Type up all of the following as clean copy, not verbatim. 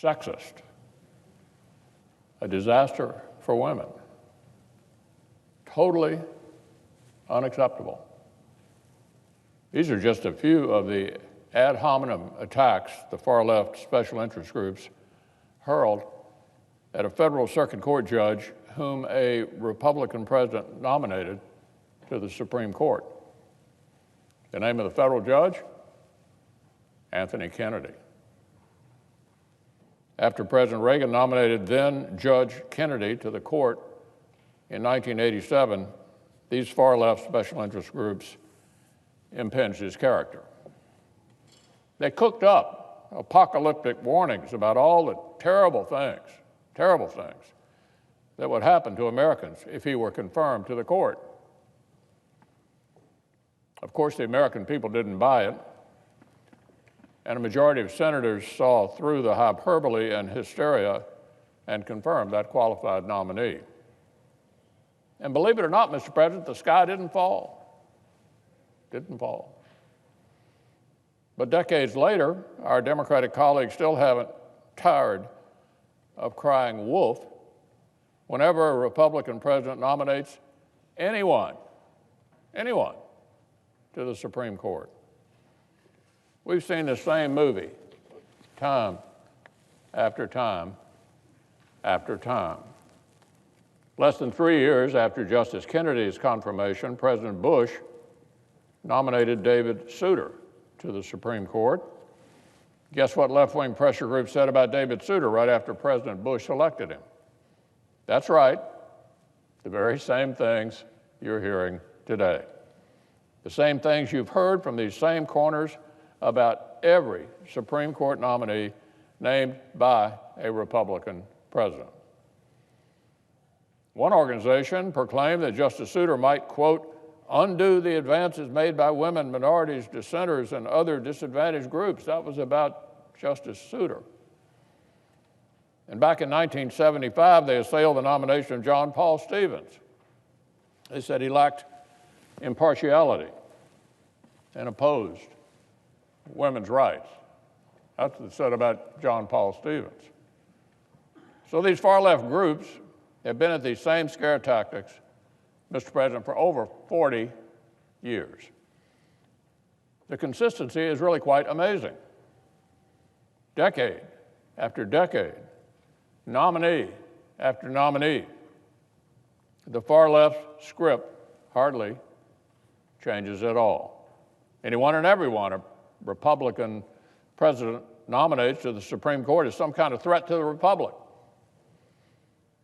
sexist, a disaster for women. Totally unacceptable. These are just a few of the ad hominem attacks the far-left special interest groups hurled at a federal circuit court judge whom a Republican president nominated to the Supreme Court. The name of the federal judge? Anthony Kennedy. After President Reagan nominated then Judge Kennedy to the court in 1987, these far-left special interest groups impinged his character. They cooked up apocalyptic warnings about all the terrible things that would happen to Americans if he were confirmed to the court. Of course, the American people didn't buy it, and a majority of senators saw through the hyperbole and hysteria and confirmed that qualified nominee. And believe it or not, Mr. President, the sky didn't fall. Didn't fall. But decades later, our Democratic colleagues still haven't tired of crying wolf whenever a Republican president nominates anyone to the Supreme Court. We've seen the same movie time after time after time. Less than 3 years after Justice Kennedy's confirmation, President Bush nominated David Souter to the Supreme Court. Guess what left-wing pressure groups said about David Souter right after President Bush selected him? That's right, the very same things you're hearing today. The same things you've heard from these same corners about every Supreme Court nominee named by a Republican president. One organization proclaimed that Justice Souter might, quote, undo the advances made by women, minorities, dissenters, and other disadvantaged groups. That was about Justice Souter. And back in 1975, they assailed the nomination of John Paul Stevens. They said he lacked impartiality and opposed women's rights. That's what they said about John Paul Stevens. So these far-left groups have been at these same scare tactics, Mr. President, for over 40 years. The consistency is really quite amazing. Decade after decade, nominee after nominee. The far-left script hardly changes at all. Anyone and everyone a Republican president nominates to the Supreme Court is some kind of threat to the republic,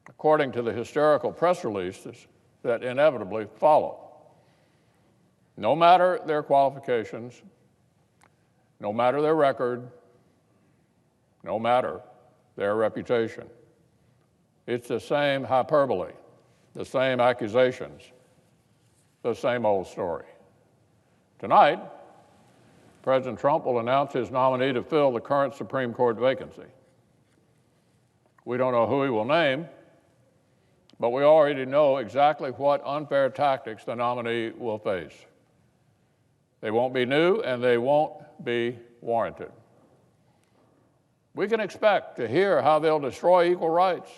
according to the hysterical press releases that inevitably follow. No matter their qualifications, no matter their record, no matter their reputation, it's the same hyperbole, the same accusations, the same old story. Tonight, President Trump will announce his nominee to fill the current Supreme Court vacancy. We don't know who he will name, but we already know exactly what unfair tactics the nominee will face. They won't be new and they won't be warranted. We can expect to hear how they'll destroy equal rights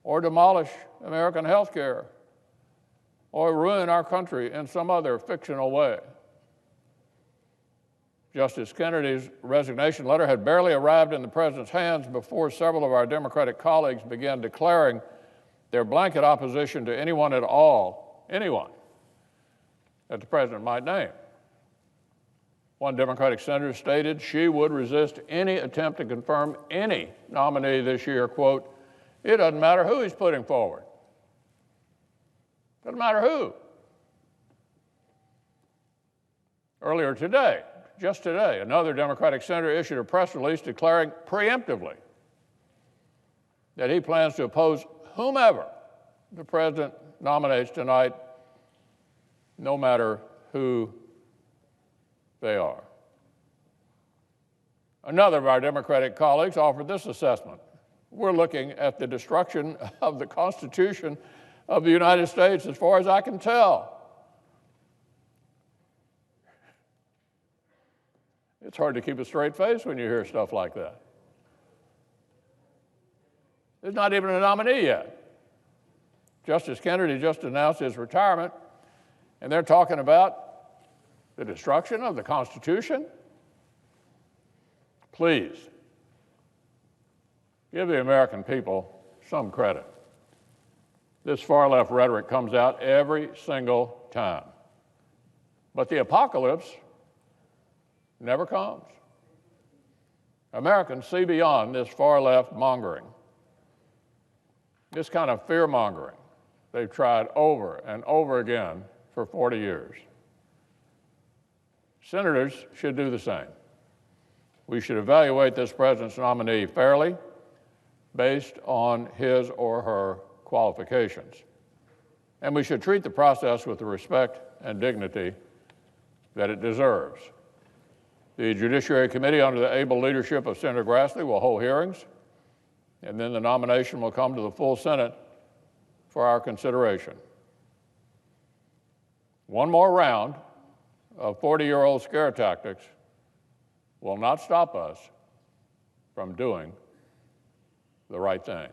or demolish American health care or ruin our country in some other fictional way. Justice Kennedy's resignation letter had barely arrived in the president's hands before several of our Democratic colleagues began declaring their blanket opposition to anyone at all, anyone, that the president might name. One Democratic senator stated she would resist any attempt to confirm any nominee this year, quote, it doesn't matter who he's putting forward. Doesn't matter who. Earlier today, just today, another Democratic senator issued a press release declaring preemptively that he plans to oppose whomever the president nominates tonight, no matter who they are. Another of our Democratic colleagues offered this assessment. We're looking at the destruction of the Constitution of the United States as far as I can tell. It's hard to keep a straight face when you hear stuff like that. There's not even a nominee yet. Justice Kennedy just announced his retirement, and they're talking about the destruction of the Constitution. Please, give the American people some credit. This far-left rhetoric comes out every single time. But the apocalypse never comes. Americans see beyond this far-left mongering, this kind of fear-mongering they've tried over and over again for 40 years. Senators should do the same. We should evaluate this president's nominee fairly based on his or her qualifications. And we should treat the process with the respect and dignity that it deserves. The Judiciary Committee, under the able leadership of Senator Grassley, will hold hearings, and then the nomination will come to the full Senate for our consideration. One more round of 40-year-old scare tactics will not stop us from doing the right thing.